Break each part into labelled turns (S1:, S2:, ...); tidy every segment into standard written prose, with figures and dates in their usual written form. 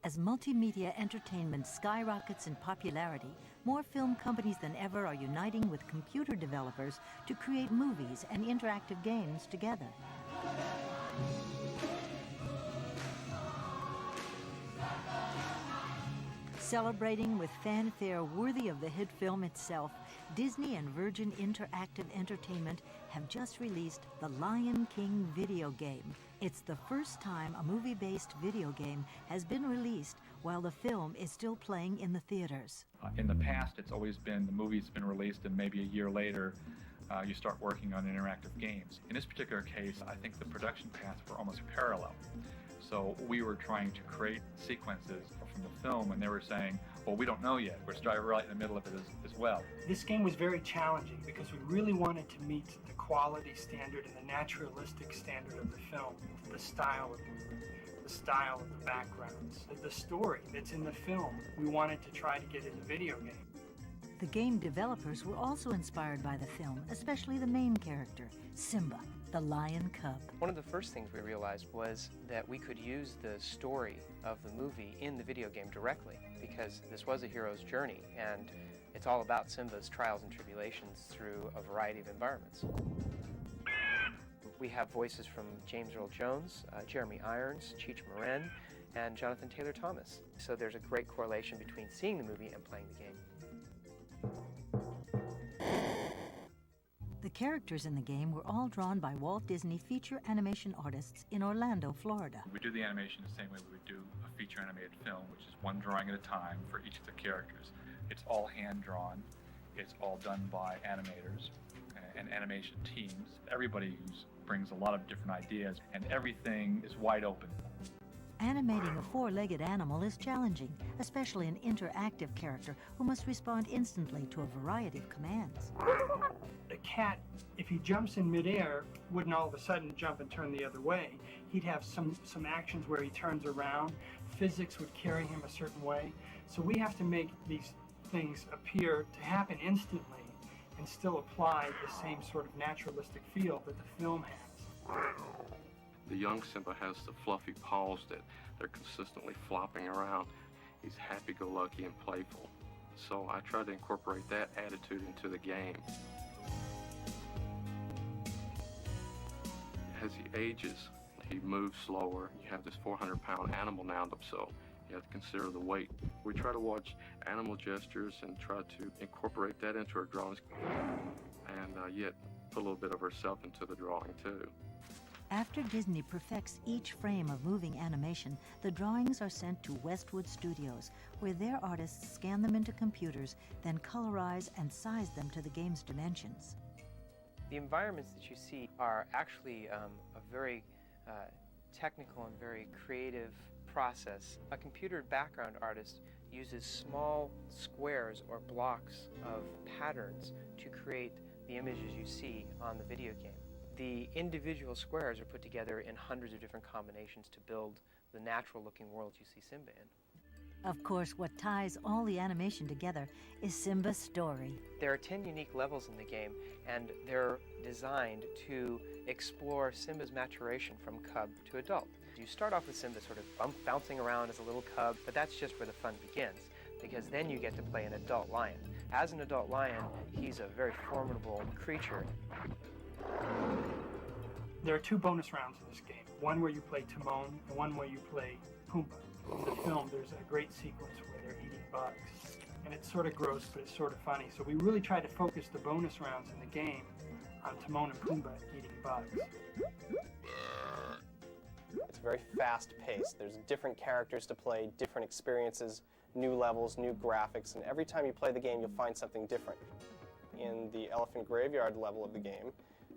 S1: As multimedia entertainment skyrockets in popularity, more film companies than ever are uniting with computer developers to create movies and interactive games together. Celebrating with fanfare worthy of the hit film itself, Disney and Virgin Interactive Entertainment have just released the Lion King video game. It's the first time a movie-based video game has been released while the film is still playing in the theaters.
S2: In the past, it's always been the movie's been released and maybe a year later you start working on interactive games. In this particular case, I think the production paths were almost parallel. So we were trying to create sequences from the film, and they were saying, well, we don't know yet. We're starting right in the middle of it as well.
S3: This game was very challenging because we really wanted to meet the quality standard and the naturalistic standard of the film, the style of the movie, the style of the backgrounds, the story that's in the film. We wanted to try to get in the video game.
S1: The game developers were also inspired by the film, especially the main character, Simba, the lion cub.
S4: One of the first things we realized was that we could use the story of the movie in the video game directly, because this was a hero's journey, and it's all about Simba's trials and tribulations through a variety of environments. We have voices from James Earl Jones, Jeremy Irons, Cheech Marin, and Jonathan Taylor Thomas. So there's a great correlation between seeing the movie and playing the game.
S1: The characters in the game were all drawn by Walt Disney feature animation artists in Orlando, Florida.
S2: We do the animation the same way we would do a feature animated film, which is one drawing at a time for each of the characters. It's all hand-drawn. It's all done by animators and animation teams. Everybody brings a lot of different ideas, and everything is wide open.
S1: Animating a four-legged animal is challenging, especially an interactive character who must respond instantly to a variety of commands.
S3: The cat, if he jumps in midair, wouldn't all of a sudden jump and turn the other way. He'd have some actions where he turns around. Physics would carry him a certain way. So we have to make these things appear to happen instantly and still apply the same sort of naturalistic feel that the film has.
S5: The young Simba has the fluffy paws that they're consistently flopping around. He's happy-go-lucky and playful. So I try to incorporate that attitude into the game. As he ages, he moves slower. You have this 400-pound animal now, so you have to consider the weight. We try to watch animal gestures and try to incorporate that into our drawings, and yet put a little bit of ourselves into the drawing too.
S1: After Disney perfects each frame of moving animation, the drawings are sent to Westwood Studios, where their artists scan them into computers, then colorize and size them to the game's dimensions.
S4: The environments that you see are actually a very technical and very creative process. A computer background artist uses small squares or blocks of patterns to create the images you see on the video game. The individual squares are put together in hundreds of different combinations to build the natural-looking world you see Simba in.
S1: Of course, what ties all the animation together is Simba's story.
S4: There are 10 unique levels in the game, and they're designed to explore Simba's maturation from cub to adult. You start off with Simba sort of bouncing around as a little cub, but that's just where the fun begins, because then you get to play an adult lion. As an adult lion, he's a very formidable creature.
S3: There are two bonus rounds in this game, one where you play Timon and one where you play Pumbaa. In the film, there's a great sequence where they're eating bugs, and it's sort of gross, but it's sort of funny. So we really try to focus the bonus rounds in the game on Timon and Pumbaa eating bugs.
S6: It's very fast-paced. There's different characters to play, different experiences, new levels, new graphics, and every time you play the game, you'll find something different. In the elephant graveyard level of the game,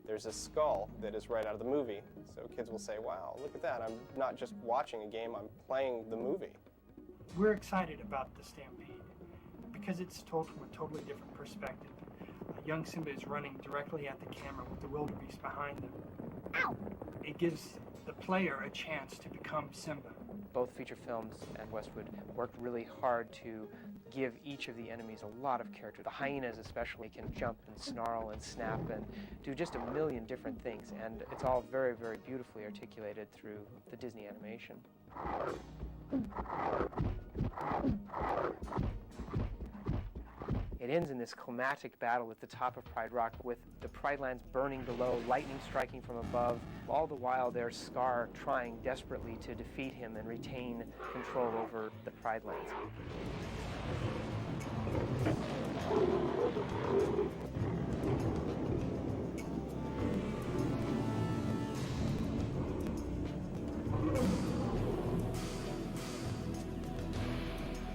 S6: there's a skull that is right out of the movie. So kids will say, wow, look at that. I'm not just watching a game, I'm playing the movie.
S3: We're excited about the Stampede because it's told from a totally different perspective. Young Simba is running directly at the camera with the wildebeest behind them. It gives the player a chance to become Simba.
S4: Both feature films and Westwood worked really hard to give each of the enemies a lot of character. The hyenas especially can jump and snarl and snap and do just a million different things, and it's all very, very beautifully articulated through the Disney animation. It ends in this climactic battle at the top of Pride Rock with the Pride Lands burning below, lightning striking from above. All the while there's Scar trying desperately to defeat him and retain control over the Pride Lands.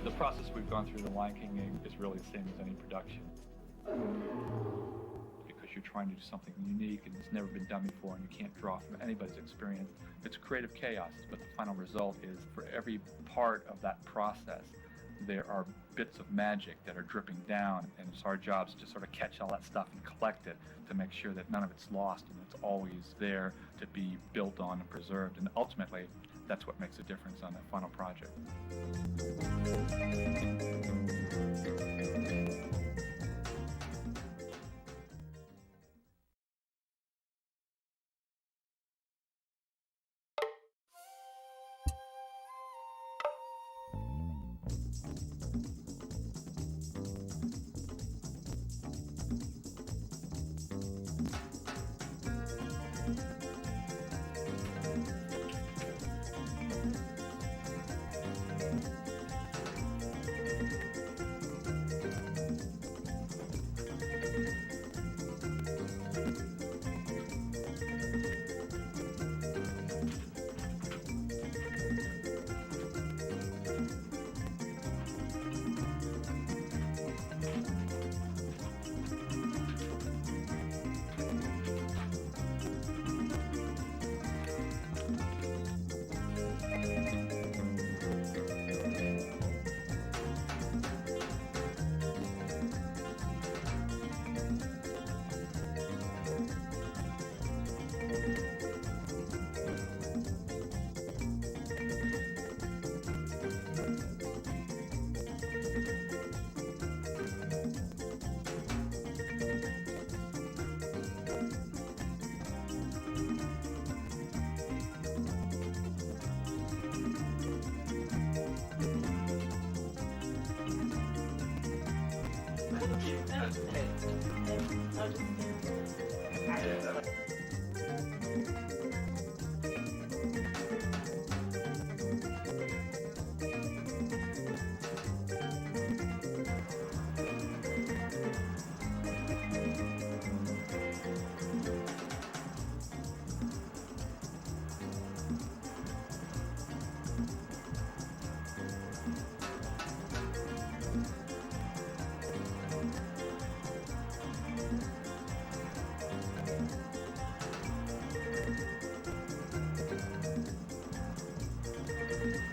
S2: The process we've gone through the Lion King game is really the same as any production. Because you're trying to do something unique and it's never been done before and you can't draw from anybody's experience. It's creative chaos, but the final result is for every part of that process, there are bits of magic that are dripping down, and it's our jobs to sort of catch all that stuff and collect it to make sure that none of it's lost and it's always there to be built on and preserved. And ultimately, that's what makes a difference on that final project.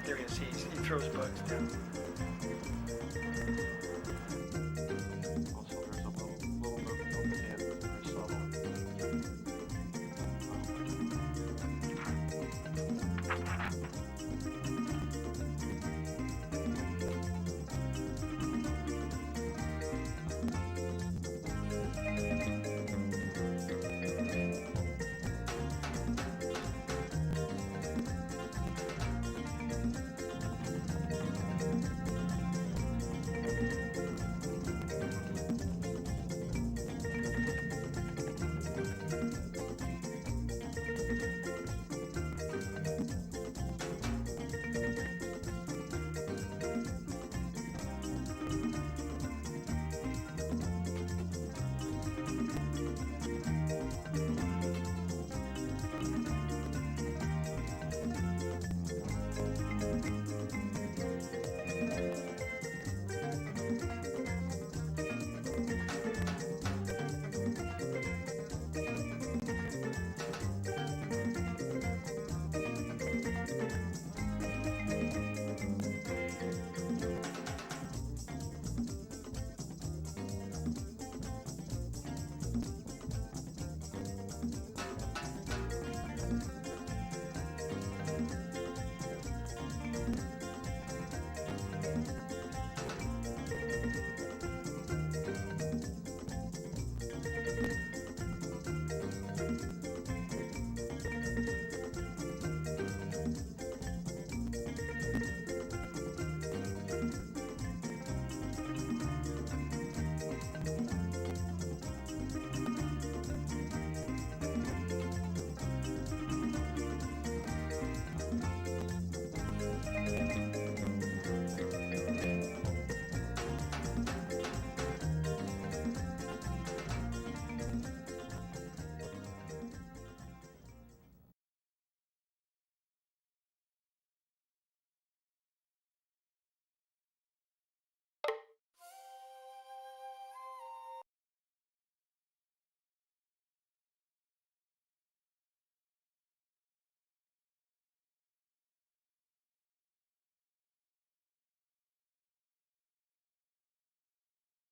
S3: There you see, he throws bugs down.